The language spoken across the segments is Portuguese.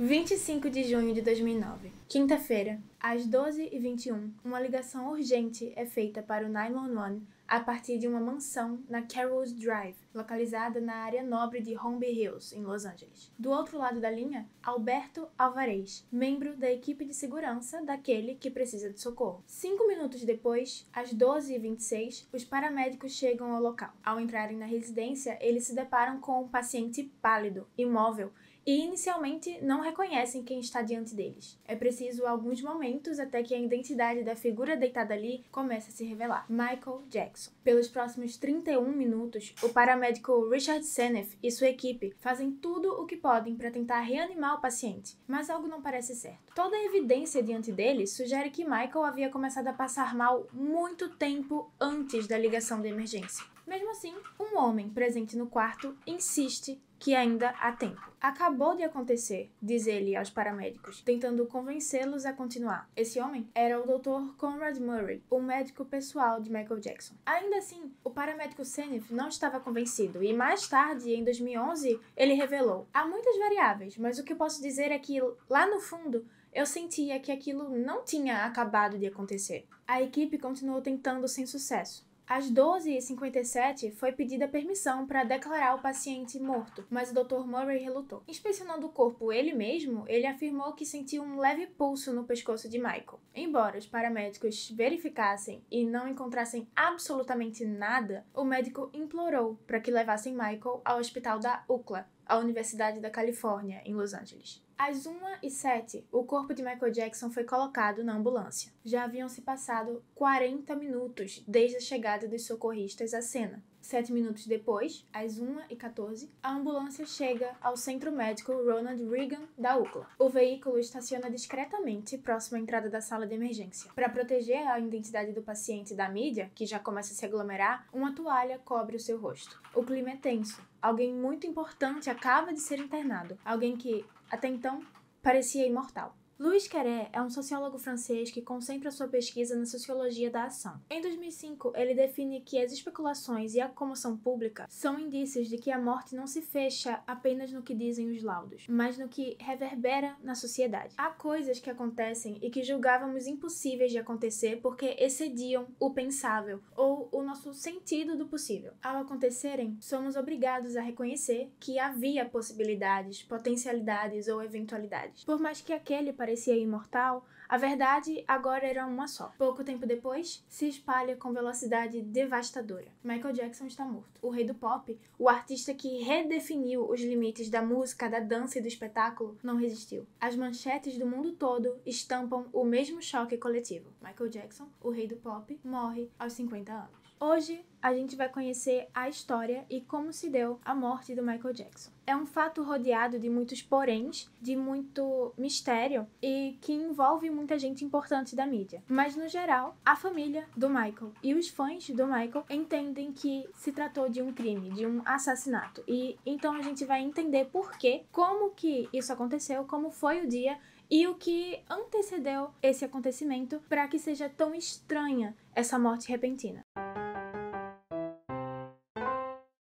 25 de junho de 2009, quinta-feira, às 12h21, uma ligação urgente é feita para o 911 a partir de uma mansão na Carroll's Drive, localizada na área nobre de Holmby Hills, em Los Angeles. Do outro lado da linha, Alberto Alvarez, membro da equipe de segurança daquele que precisa de socorro. 5 minutos depois, às 12h26, os paramédicos chegam ao local. Ao entrarem na residência, eles se deparam com um paciente pálido, imóvel, e inicialmente não reconhecem quem está diante deles. É preciso alguns momentos até que a identidade da figura deitada ali comece a se revelar. Michael Jackson. Pelos próximos 31 minutos, o paramédico Richard Senef e sua equipe fazem tudo o que podem para tentar reanimar o paciente, mas algo não parece certo. Toda a evidência diante deles sugere que Michael havia começado a passar mal muito tempo antes da ligação de emergência. Mesmo assim, um homem presente no quarto insiste que ainda há tempo. Acabou de acontecer, diz ele aos paramédicos, tentando convencê-los a continuar. Esse homem era o Dr. Conrad Murray, o médico pessoal de Michael Jackson. Ainda assim, o paramédico Senef não estava convencido e mais tarde, em 2011, ele revelou: há muitas variáveis, mas o que eu posso dizer é que, lá no fundo, eu sentia que aquilo não tinha acabado de acontecer. A equipe continuou tentando sem sucesso. Às 12h57, foi pedida permissão para declarar o paciente morto, mas o Dr. Murray relutou. Inspecionando o corpo ele mesmo, ele afirmou que sentiu um leve pulso no pescoço de Michael. Embora os paramédicos verificassem e não encontrassem absolutamente nada, o médico implorou para que levassem Michael ao hospital da UCLA, a Universidade da Califórnia, em Los Angeles. Às 1h07, o corpo de Michael Jackson foi colocado na ambulância. Já haviam se passado 40 minutos desde a chegada dos socorristas à cena. 7 minutos depois, às 1h14, a ambulância chega ao Centro Médico Ronald Reagan da UCLA. O veículo estaciona discretamente próximo à entrada da sala de emergência. Para proteger a identidade do paciente da mídia, que já começa a se aglomerar, uma toalha cobre o seu rosto. O clima é tenso. Alguém muito importante acaba de ser internado. Alguém que, até então, parecia imortal. Louis Carré é um sociólogo francês que concentra sua pesquisa na sociologia da ação. Em 2005, ele define que as especulações e a comoção pública são indícios de que a morte não se fecha apenas no que dizem os laudos, mas no que reverbera na sociedade. Há coisas que acontecem e que julgávamos impossíveis de acontecer porque excediam o pensável ou o nosso sentido do possível. Ao acontecerem, somos obrigados a reconhecer que havia possibilidades, potencialidades ou eventualidades. Por mais que aquele parecia imortal, a verdade agora era uma só. Pouco tempo depois, se espalha com velocidade devastadora. Michael Jackson está morto. O rei do pop, o artista que redefiniu os limites da música, da dança e do espetáculo, não resistiu. As manchetes do mundo todo estampam o mesmo choque coletivo. Michael Jackson, o rei do pop, morre aos 50 anos. Hoje, a gente vai conhecer a história e como se deu a morte do Michael Jackson. É um fato rodeado de muitos poréns, de muito mistério e que envolve muita gente importante da mídia. Mas, no geral, a família do Michael e os fãs do Michael entendem que se tratou de um crime, de um assassinato. E então a gente vai entender por quê, como que isso aconteceu, como foi o dia e o que antecedeu esse acontecimento para que seja tão estranha essa morte repentina.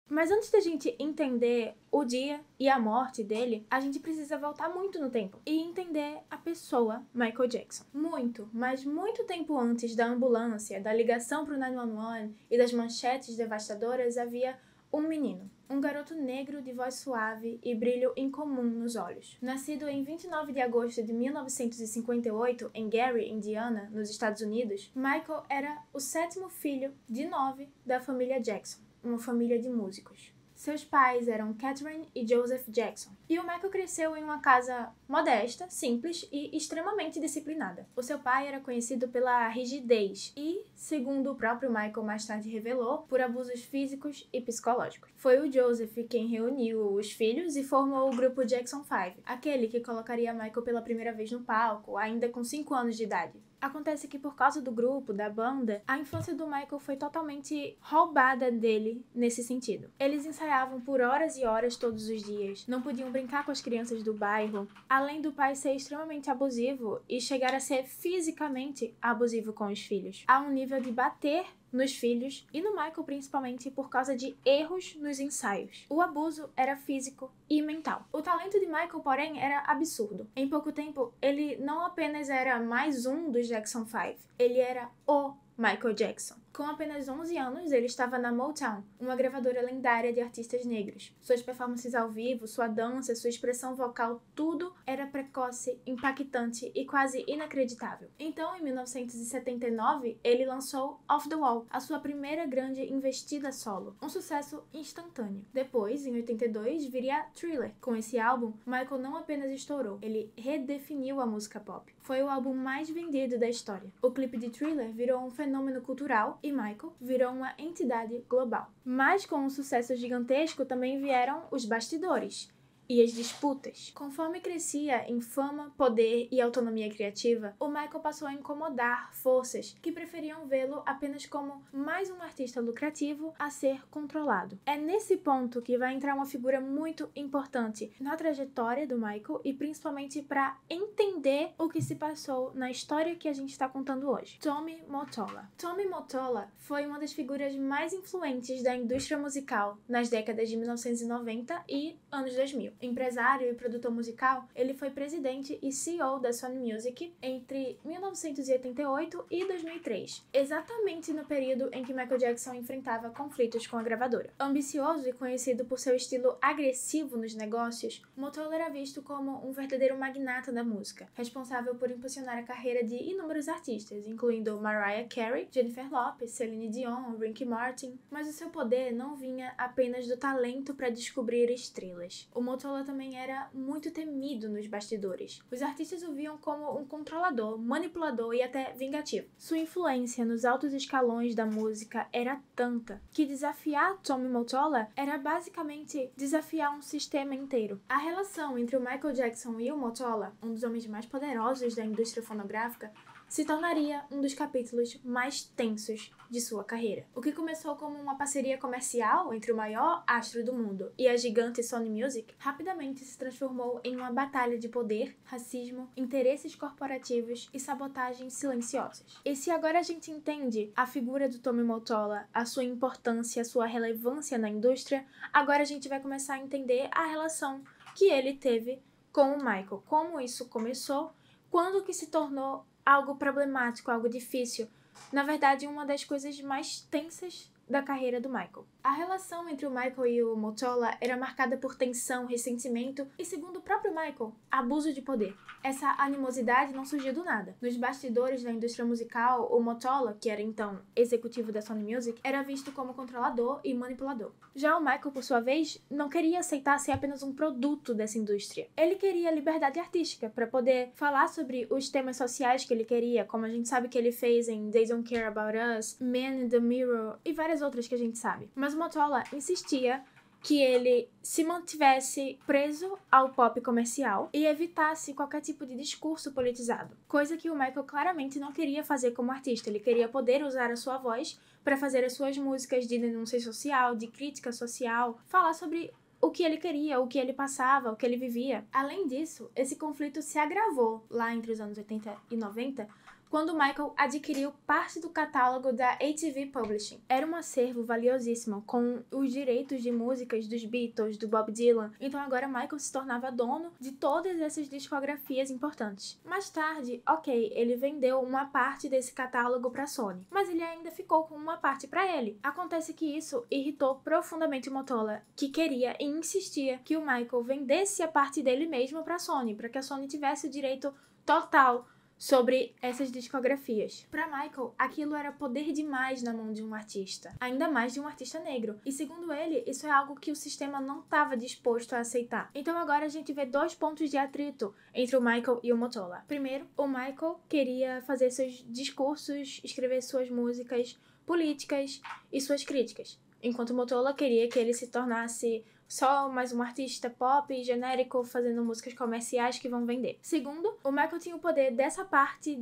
Mas antes da gente entender o dia e a morte dele, a gente precisa voltar muito no tempo e entender a pessoa Michael Jackson. Muito, mas muito tempo antes da ambulância, da ligação para o 911 e das manchetes devastadoras, havia um menino. Um garoto negro de voz suave e brilho incomum nos olhos. Nascido em 29 de agosto de 1958, em Gary, Indiana, nos Estados Unidos, Michael era o 7º filho de 9 da família Jackson, uma família de músicos. Seus pais eram Catherine e Joseph Jackson. E o Michael cresceu em uma casa modesta, simples e extremamente disciplinada. O seu pai era conhecido pela rigidez e, segundo o próprio Michael mais tarde revelou, por abusos físicos e psicológicos. Foi o Joseph quem reuniu os filhos e formou o grupo Jackson 5, aquele que colocaria Michael pela primeira vez no palco, ainda com 5 anos de idade. Acontece que por causa do grupo, da banda, a infância do Michael foi totalmente roubada dele nesse sentido. Eles ensaiavam por horas e horas todos os dias, não podiam brincar com as crianças do bairro, além do pai ser extremamente abusivo e chegar a ser fisicamente abusivo com os filhos, a um nível de bater nos filhos e no Michael principalmente por causa de erros nos ensaios. O abuso era físico e mental. O talento de Michael, porém, era absurdo. Em pouco tempo, ele não apenas era mais um dos Jackson 5, ele era o Michael Jackson. Com apenas 11 anos, ele estava na Motown, uma gravadora lendária de artistas negros. Suas performances ao vivo, sua dança, sua expressão vocal, tudo era precoce, impactante e quase inacreditável. Então, em 1979, ele lançou Off the Wall, a sua primeira grande investida solo, um sucesso instantâneo. Depois, em 82, viria Thriller. Com esse álbum, Michael não apenas estourou, ele redefiniu a música pop. Foi o álbum mais vendido da história. O clipe de Thriller virou um fenômeno cultural e Michael virou uma entidade global. Mas com um sucesso gigantesco também vieram os bastidores e as disputas. Conforme crescia em fama, poder e autonomia criativa, o Michael passou a incomodar forças que preferiam vê-lo apenas como mais um artista lucrativo a ser controlado. É nesse ponto que vai entrar uma figura muito importante na trajetória do Michael e principalmente para entender o que se passou na história que a gente está contando hoje. Tommy Mottola. Tommy Mottola foi uma das figuras mais influentes da indústria musical nas décadas de 1990 e anos 2000. Empresário e produtor musical, ele foi presidente e CEO da Sony Music entre 1988 e 2003, exatamente no período em que Michael Jackson enfrentava conflitos com a gravadora. Ambicioso e conhecido por seu estilo agressivo nos negócios, Mottola era visto como um verdadeiro magnata da música, responsável por impulsionar a carreira de inúmeros artistas, incluindo Mariah Carey, Jennifer Lopez, Celine Dion, Ricky Martin, mas o seu poder não vinha apenas do talento para descobrir estrelas. O Mottola também era muito temido nos bastidores. Os artistas o viam como um controlador, manipulador e até vingativo. Sua influência nos altos escalões da música era tanta que desafiar Tommy Mottola era basicamente desafiar um sistema inteiro. A relação entre o Michael Jackson e o Mottola, um dos homens mais poderosos da indústria fonográfica, se tornaria um dos capítulos mais tensos de sua carreira. O que começou como uma parceria comercial entre o maior astro do mundo e a gigante Sony Music, rapidamente se transformou em uma batalha de poder, racismo, interesses corporativos e sabotagens silenciosas. E se agora a gente entende a figura do Tommy Mottola, a sua importância, a sua relevância na indústria, agora a gente vai começar a entender a relação que ele teve com o Michael, como isso começou, quando que se tornou algo problemático, algo difícil. Na verdade, uma das coisas mais tensas da carreira do Michael. A relação entre o Michael e o Mottola era marcada por tensão, ressentimento e, segundo o próprio Michael, abuso de poder. Essa animosidade não surgiu do nada. Nos bastidores da indústria musical, o Mottola, que era então executivo da Sony Music, era visto como controlador e manipulador. Já o Michael, por sua vez, não queria aceitar ser apenas um produto dessa indústria. Ele queria liberdade artística para poder falar sobre os temas sociais que ele queria, como a gente sabe que ele fez em They Don't Care About Us, Man in the Mirror e várias outras que a gente sabe. Mas o Mottola insistia que ele se mantivesse preso ao pop comercial e evitasse qualquer tipo de discurso politizado. Coisa que o Michael claramente não queria fazer como artista. Ele queria poder usar a sua voz para fazer as suas músicas de denúncia social, de crítica social, falar sobre o que ele queria, o que ele passava, o que ele vivia. Além disso, esse conflito se agravou lá entre os anos 80 e 90, quando Michael adquiriu parte do catálogo da ATV Publishing. Era um acervo valiosíssimo, com os direitos de músicas dos Beatles, do Bob Dylan. Então agora Michael se tornava dono de todas essas discografias importantes. Mais tarde, ele vendeu uma parte desse catálogo para a Sony, mas ele ainda ficou com uma parte para ele. Acontece que isso irritou profundamente o Mottola, que queria e insistia que o Michael vendesse a parte dele mesmo para a Sony, para que a Sony tivesse o direito total sobre essas discografias. Para Michael, aquilo era poder demais na mão de um artista, ainda mais de um artista negro. E segundo ele, isso é algo que o sistema não estava disposto a aceitar. Então agora a gente vê dois pontos de atrito entre o Michael e o Mottola. Primeiro, o Michael queria fazer seus discursos, escrever suas músicas políticas e suas críticas, enquanto o Mottola queria que ele se tornasse só mais um artista pop genérico fazendo músicas comerciais que vão vender. Segundo, o Michael tinha o poder dessa parte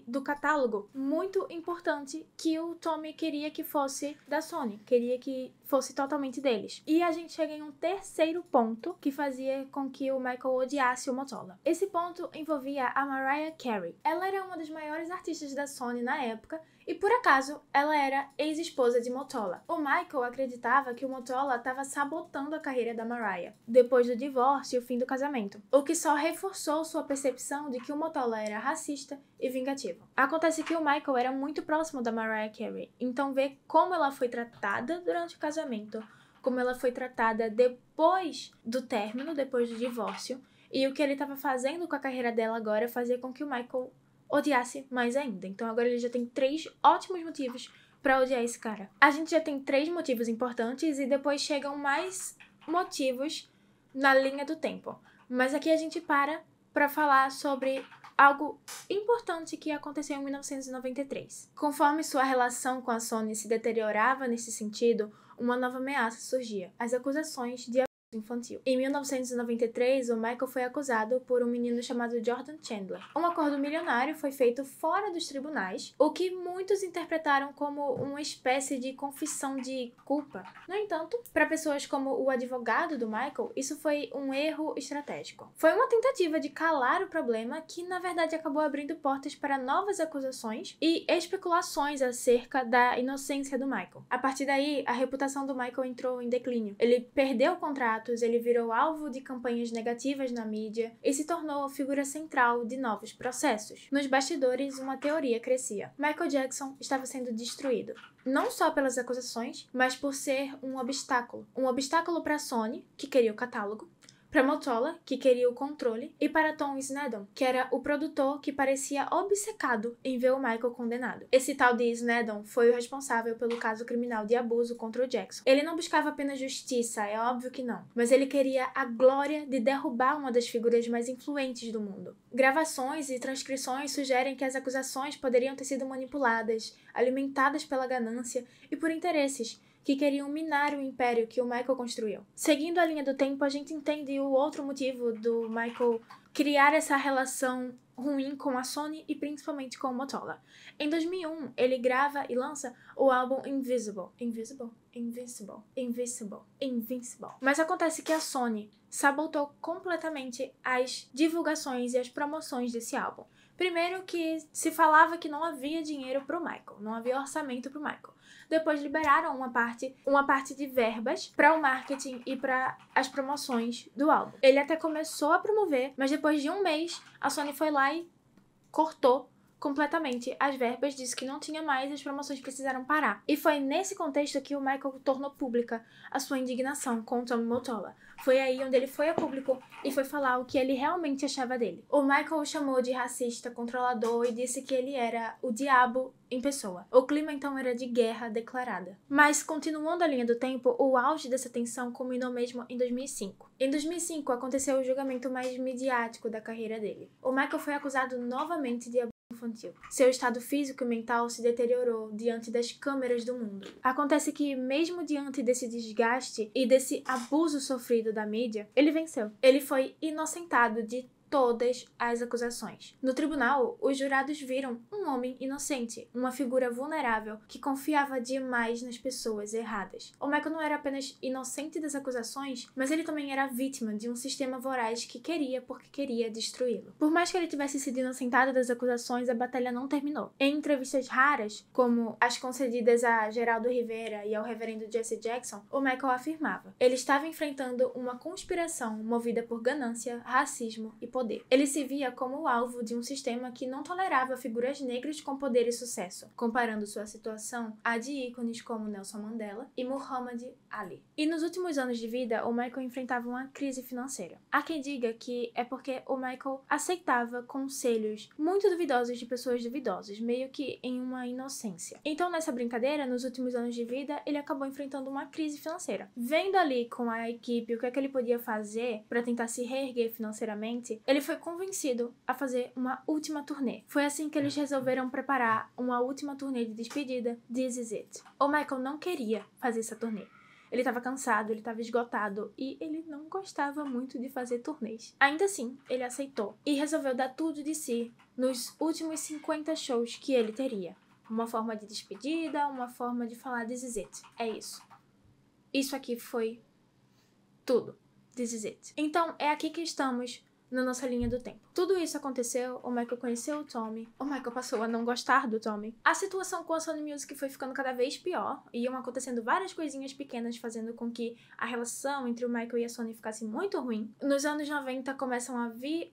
do catálogo muito importante que o Tommy queria que fosse da Sony. Queria que fosse totalmente deles. E a gente chega em um terceiro ponto que fazia com que o Michael odiasse o Mottola. Esse ponto envolvia a Mariah Carey. Ela era uma das maiores artistas da Sony na época e, por acaso, ela era ex-esposa de Mottola. O Michael acreditava que o Mottola estava sabotando a carreira da Mariah, depois do divórcio e o fim do casamento, o que só reforçou sua percepção de que o Mottola era racista e vingativo. Acontece que o Michael era muito próximo da Mariah Carey, então ver como ela foi tratada durante o casamento, como ela foi tratada depois do término, depois do divórcio, e o que ele estava fazendo com a carreira dela agora fazia com que o Michael odiasse mais ainda. Então agora ele já tem 3 ótimos motivos pra odiar esse cara. A gente já tem 3 motivos importantes e depois chegam mais motivos na linha do tempo. Mas aqui a gente pra falar sobre algo importante que aconteceu em 1993. Conforme sua relação com a Sony se deteriorava nesse sentido, uma nova ameaça surgia: as acusações de infantil. Em 1993, o Michael foi acusado por um menino chamado Jordan Chandler. Um acordo milionário foi feito fora dos tribunais, o que muitos interpretaram como uma espécie de confissão de culpa. No entanto, para pessoas como o advogado do Michael, isso foi um erro estratégico. Foi uma tentativa de calar o problema que, na verdade, acabou abrindo portas para novas acusações e especulações acerca da inocência do Michael. A partir daí, a reputação do Michael entrou em declínio. Ele perdeu o contrato, ele virou alvo de campanhas negativas na mídia e se tornou a figura central de novos processos. Nos bastidores, uma teoria crescia: Michael Jackson estava sendo destruído, não só pelas acusações, mas por ser um obstáculo. Um obstáculo para a Sony, que queria o catálogo, para Mottola, que queria o controle, e para Tom Sneddon, que era o produtor que parecia obcecado em ver o Michael condenado. Esse tal de Sneddon foi o responsável pelo caso criminal de abuso contra o Jackson. Ele não buscava apenas justiça, é óbvio que não, mas ele queria a glória de derrubar uma das figuras mais influentes do mundo. Gravações e transcrições sugerem que as acusações poderiam ter sido manipuladas, alimentadas pela ganância e por interesses que queriam minar o império que o Michael construiu. Seguindo a linha do tempo, a gente entende o outro motivo do Michael criar essa relação ruim com a Sony e principalmente com o Mottola. Em 2001, ele grava e lança o álbum Invisible. Mas acontece que a Sony sabotou completamente as divulgações e as promoções desse álbum. Primeiro que se falava que não havia dinheiro pro Michael, não havia orçamento pro Michael. Depois liberaram uma parte de verbas para o marketing e para as promoções do álbum. Ele até começou a promover, mas depois de um mês, a Sony foi lá e cortou completamente as verbas, disse que não tinha mais e as promoções precisaram parar. E foi nesse contexto que o Michael tornou pública a sua indignação com o Tommy Mottola. Foi aí onde ele foi a público e foi falar o que ele realmente achava dele. O Michael o chamou de racista, controlador e disse que ele era o diabo em pessoa. O clima então era de guerra declarada. Mas, continuando a linha do tempo, o auge dessa tensão culminou mesmo em 2005. Em 2005 aconteceu o julgamento mais midiático da carreira dele. O Michael foi acusado novamente de abuso infantil. Seu estado físico e mental se deteriorou diante das câmeras do mundo. Acontece que, mesmo diante desse desgaste e desse abuso sofrido da mídia, ele venceu. Ele foi inocentado de todas as acusações. No tribunal, os jurados viram um homem inocente, uma figura vulnerável que confiava demais nas pessoas erradas. O Michael não era apenas inocente das acusações, mas ele também era vítima de um sistema voraz que queria porque queria destruí-lo. Por mais que ele tivesse sido inocentado das acusações, a batalha não terminou. Em entrevistas raras, como as concedidas a Geraldo Rivera e ao reverendo Jesse Jackson, o Michael afirmava: ele estava enfrentando uma conspiração movida por ganância, racismo e poder. Ele se via como o alvo de um sistema que não tolerava figuras negras com poder e sucesso, comparando sua situação à de ícones como Nelson Mandela e Muhammad Ali. E nos últimos anos de vida, o Michael enfrentava uma crise financeira. Há quem diga que é porque o Michael aceitava conselhos muito duvidosos de pessoas duvidosas, meio que em uma inocência. Então, nessa brincadeira, nos últimos anos de vida, ele acabou enfrentando uma crise financeira. Vendo ali com a equipe o que é que ele podia fazer para tentar se reerguer financeiramente, ele foi convencido a fazer uma última turnê. Foi assim que eles resolveram preparar uma última turnê de despedida, This Is It. O Michael não queria fazer essa turnê. Ele estava cansado, ele estava esgotado e ele não gostava muito de fazer turnês. Ainda assim, ele aceitou e resolveu dar tudo de si nos últimos 50 shows que ele teria. Uma forma de despedida, uma forma de falar This Is It. É isso. Isso aqui foi tudo. This is it. Então, é aqui que estamos na nossa linha do tempo. Tudo isso aconteceu, o Michael conheceu o Tommy, o Michael passou a não gostar do Tommy. A situação com a Sony Music foi ficando cada vez pior, e iam acontecendo várias coisinhas pequenas fazendo com que a relação entre o Michael e a Sony ficasse muito ruim. Nos anos 90 começam a vir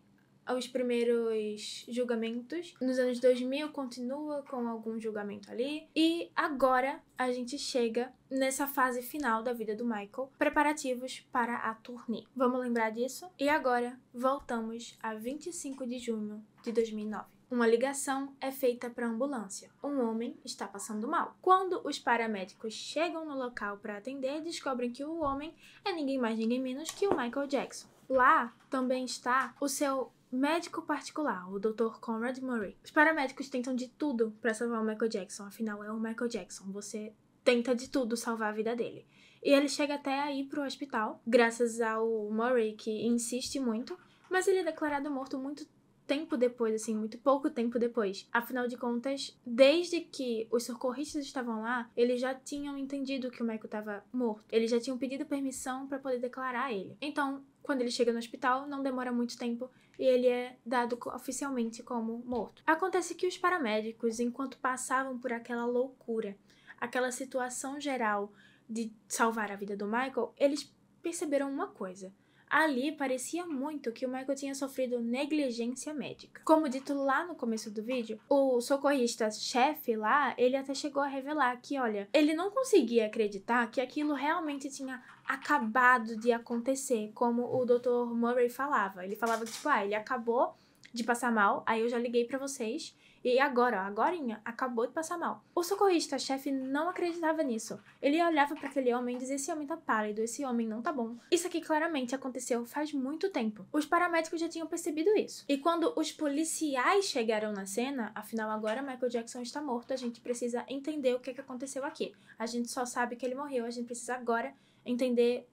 os primeiros julgamentos. Nos anos 2000 continua com algum julgamento ali. E agora a gente chega nessa fase final da vida do Michael, preparativos para a turnê. Vamos lembrar disso? E agora voltamos a 25 de junho de 2009. Uma ligação é feita para a ambulância. Um homem está passando mal. Quando os paramédicos chegam no local para atender, descobrem que o homem é ninguém mais, ninguém menos que o Michael Jackson. Lá também está o seu médico particular, o Dr. Conrad Murray. Os paramédicos tentam de tudo para salvar o Michael Jackson, afinal é o Michael Jackson, você tenta de tudo salvar a vida dele. E ele chega até a ir pro hospital, graças ao Murray, que insiste muito, mas ele é declarado morto muito tempo depois, assim, muito pouco tempo depois. Afinal de contas, desde que os socorristas estavam lá, eles já tinham entendido que o Michael estava morto. Eles já tinham pedido permissão para poder declarar ele. Então, quando ele chega no hospital, não demora muito tempo e ele é dado oficialmente como morto. Acontece que os paramédicos, enquanto passavam por aquela loucura, aquela situação geral de salvar a vida do Michael, eles perceberam uma coisa. Ali parecia muito que o Michael tinha sofrido negligência médica. Como dito lá no começo do vídeo, o socorrista-chefe lá, ele até chegou a revelar que, olha, ele não conseguia acreditar que aquilo realmente tinha acabado de acontecer, como o Dr. Murray falava. Ele falava que, tipo, ele acabou de passar mal, aí eu já liguei pra vocês, e agora, agorinha, acabou de passar mal. O socorrista-chefe não acreditava nisso. Ele olhava pra aquele homem e dizia, esse homem tá pálido, esse homem não tá bom. Isso aqui claramente aconteceu faz muito tempo. Os paramédicos já tinham percebido isso. E quando os policiais chegaram na cena, afinal agora Michael Jackson está morto, a gente precisa entender o que aconteceu aqui. A gente só sabe que ele morreu, a gente precisa agora entender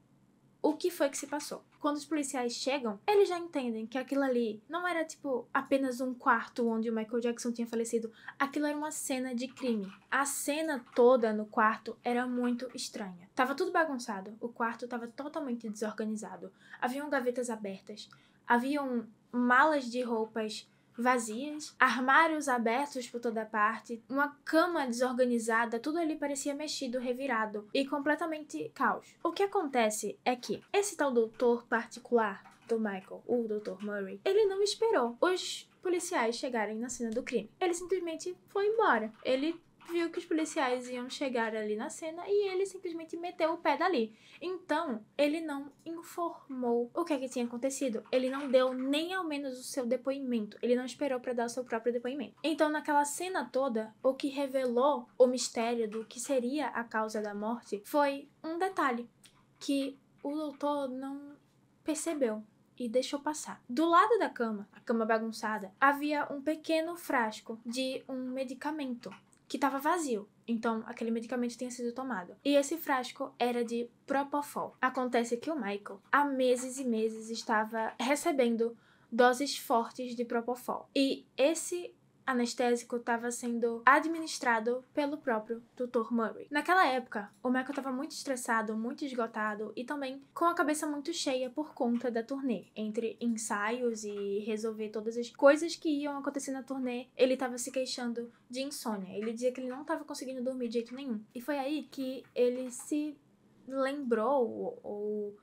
o que foi que se passou. Quando os policiais chegam, eles já entendem que aquilo ali não era, tipo, apenas um quarto onde o Michael Jackson tinha falecido. Aquilo era uma cena de crime. A cena toda no quarto era muito estranha. Tava tudo bagunçado. O quarto tava totalmente desorganizado. Haviam gavetas abertas. Haviam malas de roupas vazias, armários abertos por toda parte, uma cama desorganizada, tudo ali parecia mexido, revirado e completamente caos. O que acontece é que esse tal doutor particular do Michael, o Dr. Murray, ele não esperou os policiais chegarem na cena do crime. Ele simplesmente foi embora. Ele viu que os policiais iam chegar ali na cena e ele simplesmente meteu o pé dali. Então, ele não informou o que tinha acontecido. Ele não deu nem ao menos o seu depoimento. Ele não esperou para dar o seu próprio depoimento. Então, naquela cena toda, o que revelou o mistério do que seria a causa da morte foi um detalhe que o doutor não percebeu e deixou passar. Do lado da cama, a cama bagunçada, havia um pequeno frasco de um medicamento que estava vazio. Então, aquele medicamento tinha sido tomado. E esse frasco era de Propofol. Acontece que o Michael, há meses e meses, estava recebendo doses fortes de Propofol. E esse anestésico estava sendo administrado pelo próprio Dr. Murray. Naquela época, o Michael estava muito estressado, muito esgotado e também com a cabeça muito cheia por conta da turnê. Entre ensaios e resolver todas as coisas que iam acontecer na turnê, ele estava se queixando de insônia. Ele dizia que ele não estava conseguindo dormir de jeito nenhum. E foi aí que ele se lembrou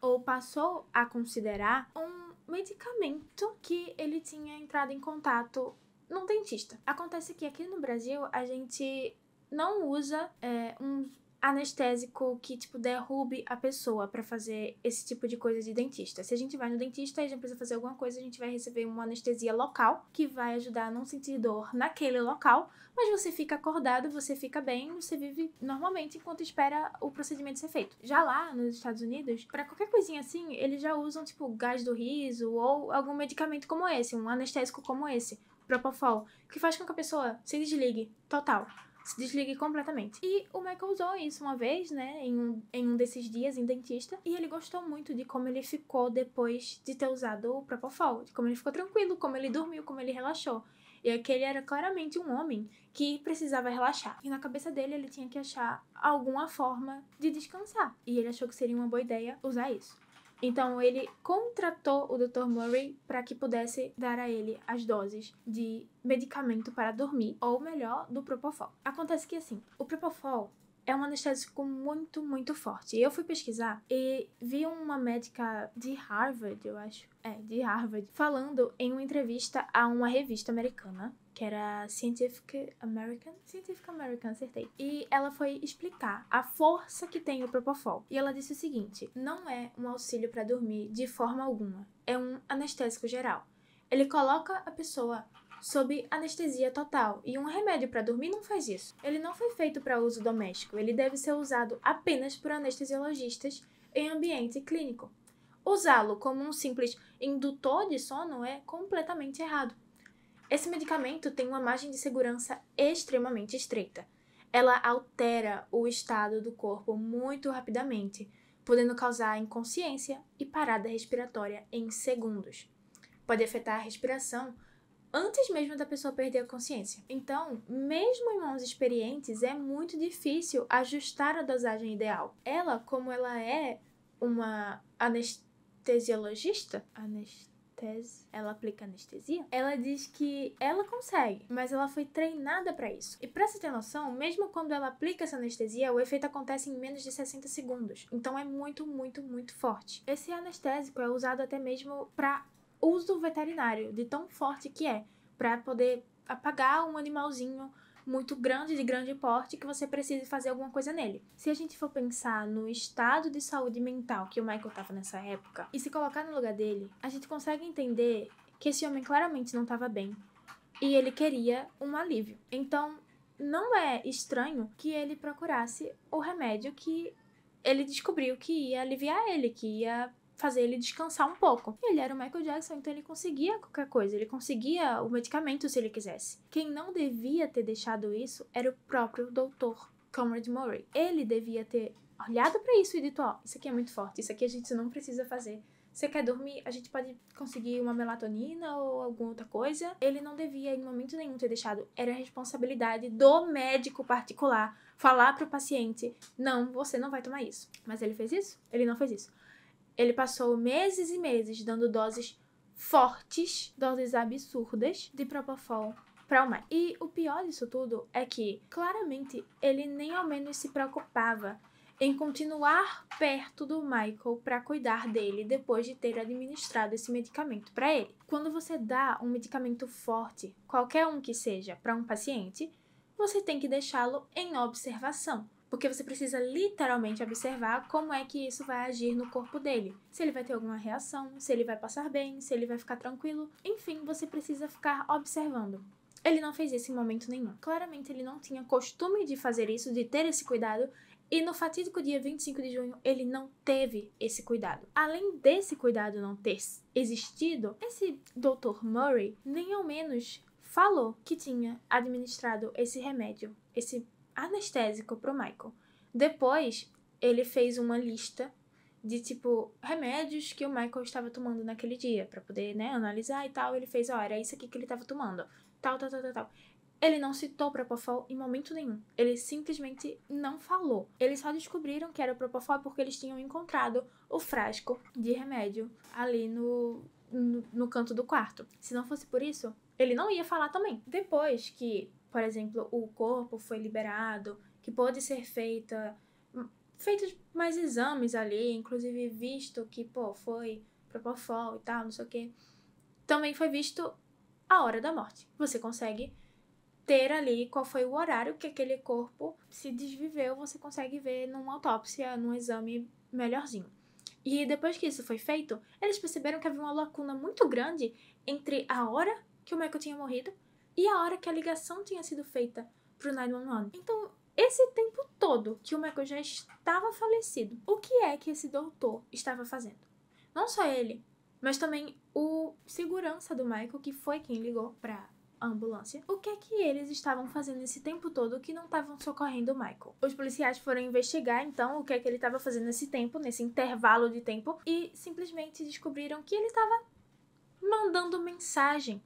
ou passou a considerar um medicamento que ele tinha entrado em contato num dentista. Acontece que aqui no Brasil a gente não usa um anestésico que, tipo, derrube a pessoa pra fazer esse tipo de coisa de dentista. Se a gente vai no dentista e a gente precisa fazer alguma coisa, a gente vai receber uma anestesia local que vai ajudar a não sentir dor naquele local, mas você fica acordado, você fica bem, você vive normalmente enquanto espera o procedimento ser feito. Já lá nos Estados Unidos, pra qualquer coisinha assim, eles já usam, tipo, gás do riso ou algum medicamento como esse, um anestésico como esse, Propofol, que faz com que a pessoa se desligue total. Se desligue completamente. E o Michael usou isso uma vez, né, em um desses dias em dentista, e ele gostou muito de como ele ficou depois de ter usado o Propofol, de como ele ficou tranquilo, como ele dormiu, como ele relaxou. E aquele era claramente um homem que precisava relaxar. E na cabeça dele, ele tinha que achar alguma forma de descansar. E ele achou que seria uma boa ideia usar isso. Então, ele contratou o Dr. Murray para que pudesse dar a ele as doses de medicamento para dormir, ou melhor, do Propofol. Acontece que, assim, o Propofol é um anestésico muito, muito forte. E eu fui pesquisar e vi uma médica de Harvard, eu acho. De Harvard, falando em uma entrevista a uma revista americana, que era Scientific American, acertei. E ela foi explicar a força que tem o Propofol. E ela disse o seguinte: não é um auxílio para dormir de forma alguma. É um anestésico geral. Ele coloca a pessoa sob anestesia total. E um remédio para dormir não faz isso. Ele não foi feito para uso doméstico. Ele deve ser usado apenas por anestesiologistas em ambiente clínico. Usá-lo como um simples indutor de sono é completamente errado. Esse medicamento tem uma margem de segurança extremamente estreita. Ela altera o estado do corpo muito rapidamente, podendo causar inconsciência e parada respiratória em segundos. Pode afetar a respiração antes mesmo da pessoa perder a consciência. Então, mesmo em mãos experientes, é muito difícil ajustar a dosagem ideal. Ela, como ela é uma anestesiologista, ela aplica anestesia, ela diz que ela consegue, mas ela foi treinada para isso. E pra você ter noção, mesmo quando ela aplica essa anestesia, o efeito acontece em menos de 60 segundos. Então é muito, muito, muito forte. Esse anestésico é usado até mesmo para uso veterinário, de tão forte que é, para poder apagar um animalzinho muito grande, de grande porte, que você precise fazer alguma coisa nele. Se a gente for pensar no estado de saúde mental que o Michael estava nessa época, e se colocar no lugar dele, a gente consegue entender que esse homem claramente não estava bem, e ele queria um alívio. Então, não é estranho que ele procurasse o remédio que ele descobriu que ia aliviar ele, que ia fazer ele descansar um pouco. Ele era o Michael Jackson, então ele conseguia qualquer coisa, ele conseguia o medicamento se ele quisesse. Quem não devia ter deixado isso era o próprio Dr. Conrad Murray. Ele devia ter olhado pra isso e dito, isso aqui é muito forte, isso aqui a gente não precisa fazer. Você quer dormir? A gente pode conseguir uma melatonina ou alguma outra coisa. Ele não devia em momento nenhum ter deixado. Era a responsabilidade do médico particular falar pro paciente, não, você não vai tomar isso. Mas ele fez isso? Ele não fez isso. Ele passou meses e meses dando doses fortes, doses absurdas de Propofol para o Mike. E o pior disso tudo é que, claramente, ele nem ao menos se preocupava em continuar perto do Michael para cuidar dele depois de ter administrado esse medicamento para ele. Quando você dá um medicamento forte, qualquer um que seja, para um paciente, você tem que deixá-lo em observação. Porque você precisa literalmente observar como é que isso vai agir no corpo dele. Se ele vai ter alguma reação, se ele vai passar bem, se ele vai ficar tranquilo. Enfim, você precisa ficar observando. Ele não fez isso em momento nenhum. Claramente ele não tinha costume de fazer isso, de ter esse cuidado. E no fatídico dia 25 de junho, ele não teve esse cuidado. Além desse cuidado não ter existido, esse Dr. Murray nem ao menos falou que tinha administrado esse remédio, esse anestésico pro Michael. Depois, ele fez uma lista de, remédios que o Michael estava tomando naquele dia, pra poder, analisar e tal. Ele fez, era isso aqui que ele estava tomando. Tal. Ele não citou Propofol em momento nenhum. Ele simplesmente não falou. Eles só descobriram que era Propofol porque eles tinham encontrado o frasco de remédio ali no canto do quarto. Se não fosse por isso, ele não ia falar também. Depois que, por exemplo, o corpo foi liberado, que pôde ser feitos mais exames ali, inclusive visto que, foi Propofol e tal, não sei o quê. Também foi visto a hora da morte. Você consegue ter ali qual foi o horário que aquele corpo se desviveu, você consegue ver numa autópsia, num exame melhorzinho. E depois que isso foi feito, eles perceberam que havia uma lacuna muito grande entre a hora que o Michael tinha morrido e a hora que a ligação tinha sido feita pro 911. Então, esse tempo todo que o Michael já estava falecido, o que é que esse doutor estava fazendo? Não só ele, mas também o segurança do Michael, que foi quem ligou pra ambulância. O que é que eles estavam fazendo esse tempo todo que não estavam socorrendo o Michael? Os policiais foram investigar, então, o que é que ele estava fazendo nesse tempo, nesse intervalo de tempo, e simplesmente descobriram que ele estava mandando mensagem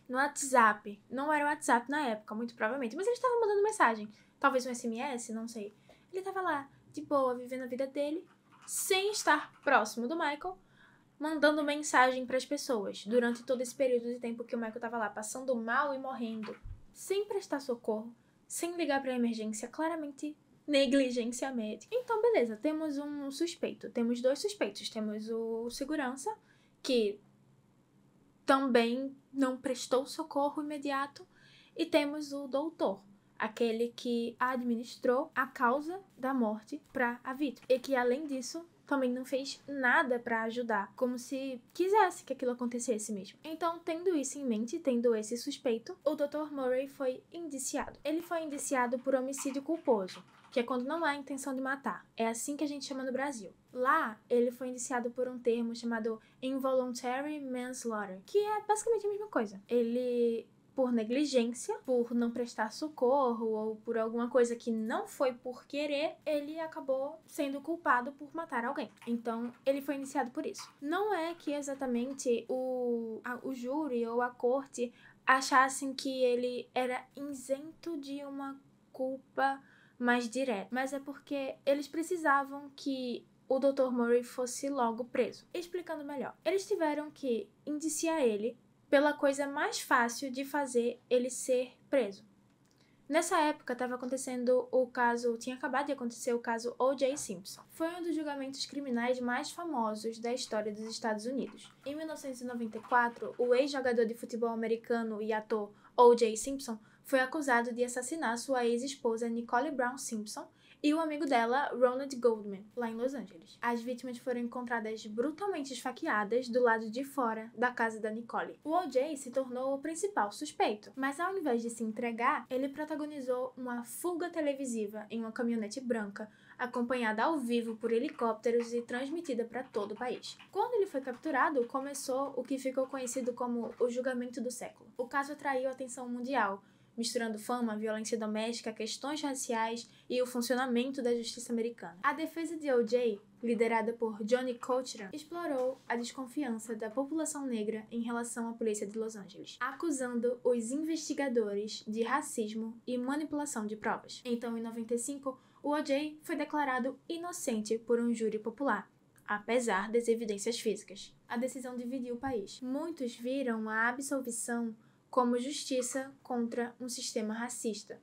no WhatsApp. Não era o WhatsApp na época, muito provavelmente, mas ele estava mandando mensagem. Talvez um SMS, não sei. Ele estava lá, de boa, vivendo a vida dele, sem estar próximo do Michael, mandando mensagem para as pessoas durante todo esse período de tempo que o Michael estava lá, passando mal e morrendo, sem prestar socorro, sem ligar para a emergência, claramente negligência médica. Então, beleza, temos um suspeito, temos 2 suspeitos. Temos o segurança, que também não prestou socorro imediato, e temos o doutor, aquele que administrou a causa da morte para a vítima, e que, além disso, também não fez nada para ajudar, como se quisesse que aquilo acontecesse mesmo. Então, tendo isso em mente, tendo esse suspeito, o Dr. Murray foi indiciado. Ele foi indiciado por homicídio culposo, que é quando não há intenção de matar. É assim que a gente chama no Brasil. Lá, ele foi indiciado por um termo chamado involuntary manslaughter, que é basicamente a mesma coisa. Ele, por negligência, por não prestar socorro ou por alguma coisa que não foi por querer, ele acabou sendo culpado por matar alguém. Então, ele foi indiciado por isso. Não é que exatamente o júri ou a corte achassem que ele era isento de uma culpa mais direta, mas é porque eles precisavam que o Dr. Murray fosse logo preso. Explicando melhor, eles tiveram que indiciar ele pela coisa mais fácil de fazer ele ser preso. Nessa época estava acontecendo tinha acabado de acontecer o caso O.J. Simpson. Foi um dos julgamentos criminais mais famosos da história dos Estados Unidos. Em 1994, o ex-jogador de futebol americano e ator O.J. Simpson foi acusado de assassinar sua ex-esposa Nicole Brown Simpson e o amigo dela, Ronald Goldman, lá em Los Angeles. As vítimas foram encontradas brutalmente esfaqueadas do lado de fora da casa da Nicole. O O.J. se tornou o principal suspeito, mas ao invés de se entregar, ele protagonizou uma fuga televisiva em uma caminhonete branca, acompanhada ao vivo por helicópteros e transmitida para todo o país. Quando ele foi capturado, começou o que ficou conhecido como o julgamento do século. O caso atraiu a atenção mundial, misturando fama, violência doméstica, questões raciais e o funcionamento da justiça americana. A defesa de O.J., liderada por Johnny Cochran, explorou a desconfiança da população negra em relação à polícia de Los Angeles, acusando os investigadores de racismo e manipulação de provas. Então, em 95, o O.J. foi declarado inocente por um júri popular, apesar das evidências físicas. A decisão dividiu o país. Muitos viram a absolvição como justiça contra um sistema racista,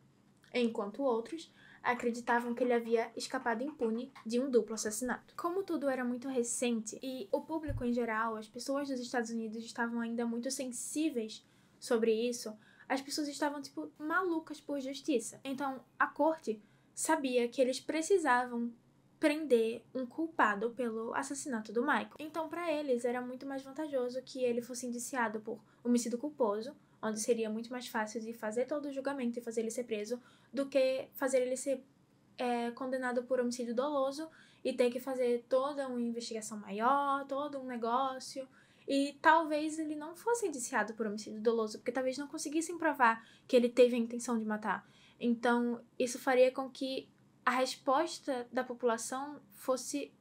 enquanto outros acreditavam que ele havia escapado impune de um duplo assassinato. Como tudo era muito recente e o público em geral, as pessoas dos Estados Unidos estavam ainda muito sensíveis sobre isso, as pessoas estavam, malucas por justiça. Então, a corte sabia que eles precisavam prender um culpado pelo assassinato do Michael. Então, para eles, era muito mais vantajoso que ele fosse indiciado por homicídio culposo, onde seria muito mais fácil de fazer todo o julgamento e fazer ele ser preso, do que fazer ele ser condenado por homicídio doloso e ter que fazer toda uma investigação maior, todo um negócio. E talvez ele não fosse indiciado por homicídio doloso, porque talvez não conseguissem provar que ele teve a intenção de matar. Então, isso faria com que a resposta da população fosse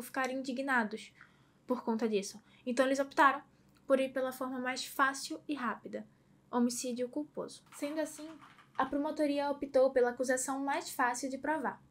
ficar indignados por conta disso. Então, eles optaram por ir pela forma mais fácil e rápida, homicídio culposo. Sendo assim, a promotoria optou pela acusação mais fácil de provar.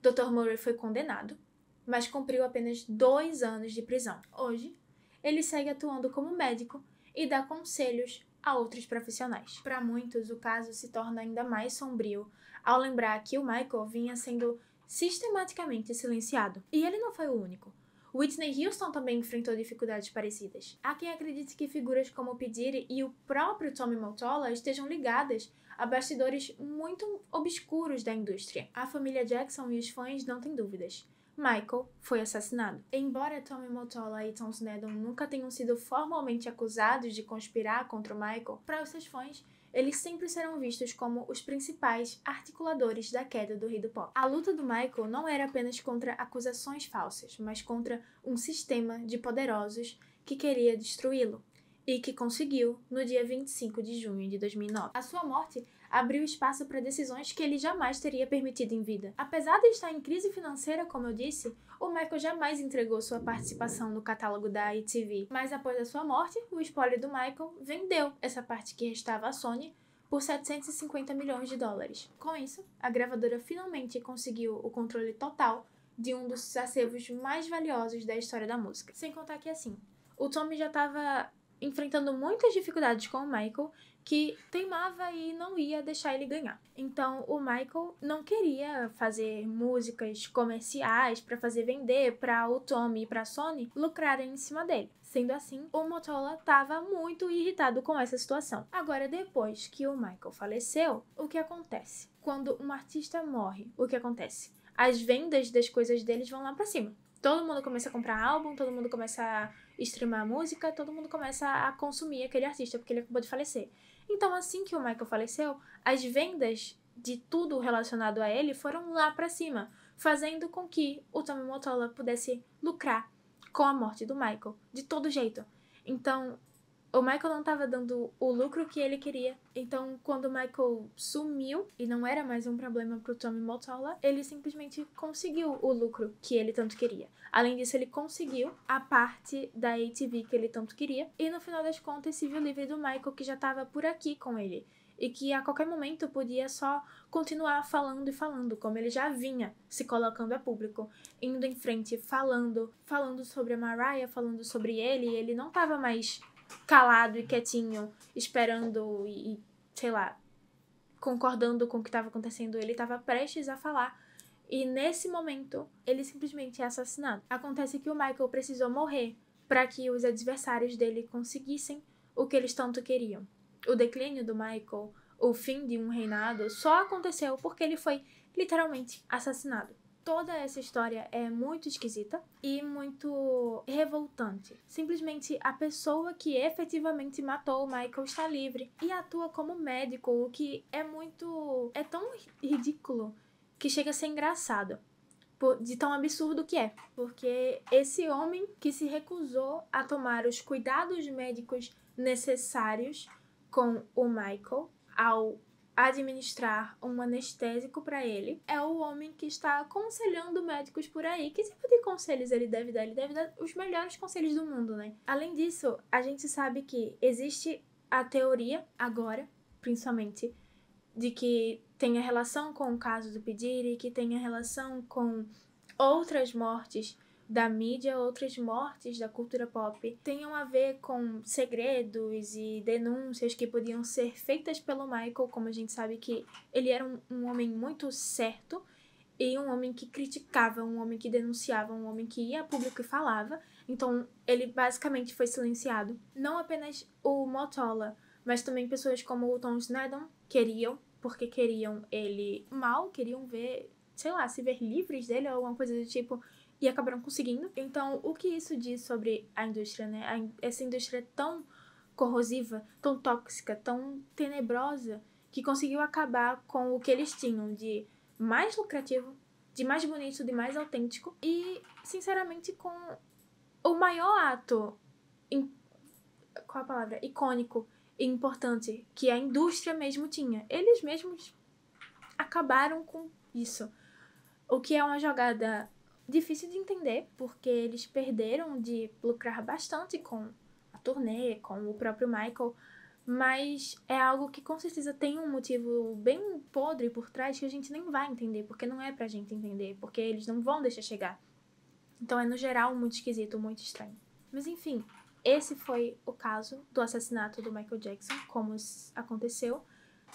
Dr. Murray foi condenado, mas cumpriu apenas 2 anos de prisão. Hoje, ele segue atuando como médico e dá conselhos a outros profissionais. Para muitos, o caso se torna ainda mais sombrio ao lembrar que o Michael vinha sendo sistematicamente silenciado. E ele não foi o único. Whitney Houston também enfrentou dificuldades parecidas. Há quem acredite que figuras como P. Diddy e o próprio Tommy Mottola estejam ligadas a bastidores muito obscuros da indústria. A família Jackson e os fãs não têm dúvidas. Michael foi assassinado. Embora Tommy Mottola e Tom Sneddon nunca tenham sido formalmente acusados de conspirar contra o Michael, para os seus fãs, eles sempre serão vistos como os principais articuladores da queda do rei do pop. A luta do Michael não era apenas contra acusações falsas, mas contra um sistema de poderosos que queria destruí-lo. e que conseguiu no dia 25 de junho de 2009. A sua morte abriu espaço para decisões que ele jamais teria permitido em vida. Apesar de estar em crise financeira, como eu disse, o Michael jamais entregou sua participação no catálogo da MTV. Mas após a sua morte, o espólio do Michael vendeu essa parte que restava à Sony por 750 milhões de dólares. Com isso, a gravadora finalmente conseguiu o controle total de um dos acervos mais valiosos da história da música. Sem contar que, assim, o Tommy já estava enfrentando muitas dificuldades com o Michael, que teimava e não ia deixar ele ganhar. Então, o Michael não queria fazer músicas comerciais para fazer vender, para o Tommy e para a Sony lucrarem em cima dele. Sendo assim, o Mottola estava muito irritado com essa situação. Agora, depois que o Michael faleceu, o que acontece? Quando um artista morre, o que acontece? As vendas das coisas deles vão lá para cima. Todo mundo começa a comprar álbum, todo mundo começa a streamar música, todo mundo começa a consumir aquele artista, porque ele acabou de falecer. Então, assim que o Michael faleceu, as vendas de tudo relacionado a ele foram lá pra cima, fazendo com que o Tommy Mottola pudesse lucrar com a morte do Michael, de todo jeito. Então, o Michael não estava dando o lucro que ele queria. Então, quando o Michael sumiu e não era mais um problema pro Tommy Mottola, ele simplesmente conseguiu o lucro que ele tanto queria. Além disso, ele conseguiu a parte da MTV que ele tanto queria. E no final das contas, se viu livre do Michael, que já estava por aqui com ele. E que a qualquer momento podia só continuar falando e falando, como ele já vinha se colocando a público, indo em frente, falando sobre a Mariah, falando sobre ele. E ele não estava mais calado e quietinho, esperando e, sei lá, concordando com o que estava acontecendo. Ele estava prestes a falar. E nesse momento, ele simplesmente é assassinado. Acontece que o Michael precisou morrer para que os adversários dele conseguissem o que eles tanto queriam. O declínio do Michael, o fim de um reinado, só aconteceu porque ele foi literalmente assassinado. Toda essa história é muito esquisita e muito revoltante. Simplesmente a pessoa que efetivamente matou o Michael está livre e atua como médico, o que é tão ridículo que chega a ser engraçado, de tão absurdo que é. Porque esse homem que se recusou a tomar os cuidados médicos necessários com o Michael ao administrar um anestésico para ele, é o homem que está aconselhando médicos por aí. Que tipo de conselhos ele deve dar? Ele deve dar os melhores conselhos do mundo, né? Além disso, a gente sabe que existe a teoria agora, principalmente, de que tenha relação com o caso do P. Diddy, que tenha relação com outras mortes da mídia, outras mortes da cultura pop, tenham a ver com segredos e denúncias que podiam ser feitas pelo Michael, como a gente sabe que ele era um homem muito certo e um homem que criticava, um homem que denunciava, um homem que ia a público e falava. Então, ele basicamente foi silenciado. Não apenas o Mottola, mas também pessoas como o Tom Sneddon queriam, porque queriam ele mal, queriam ver, sei lá, se ver livres dele ou alguma coisa do tipo, e acabaram conseguindo. Então, o que isso diz sobre a indústria, né? Essa indústria tão corrosiva, tão tóxica, tão tenebrosa, que conseguiu acabar com o que eles tinham de mais lucrativo, de mais bonito, de mais autêntico e, sinceramente, com o maior ato, qual a palavra? Icônico e importante que a indústria mesmo tinha. Eles mesmos acabaram com isso. O que é uma jogada difícil de entender, porque eles perderam de lucrar bastante com a turnê, com o próprio Michael, mas é algo que com certeza tem um motivo bem podre por trás que a gente nem vai entender, porque não é pra gente entender, porque eles não vão deixar chegar. Então é, no geral, muito esquisito, muito estranho. Mas enfim, esse foi o caso do assassinato do Michael Jackson, como aconteceu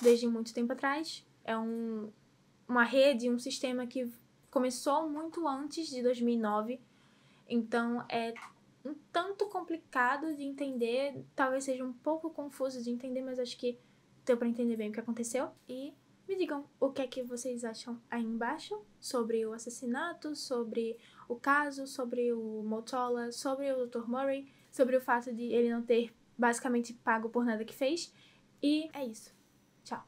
desde muito tempo atrás. É uma rede, um sistema que começou muito antes de 2009, então é um tanto complicado de entender, talvez seja um pouco confuso de entender, mas acho que deu pra entender bem o que aconteceu. E me digam o que é que vocês acham aí embaixo sobre o assassinato, sobre o caso, sobre o Mottola, sobre o Dr. Murray, sobre o fato de ele não ter basicamente pago por nada que fez. E é isso. Tchau.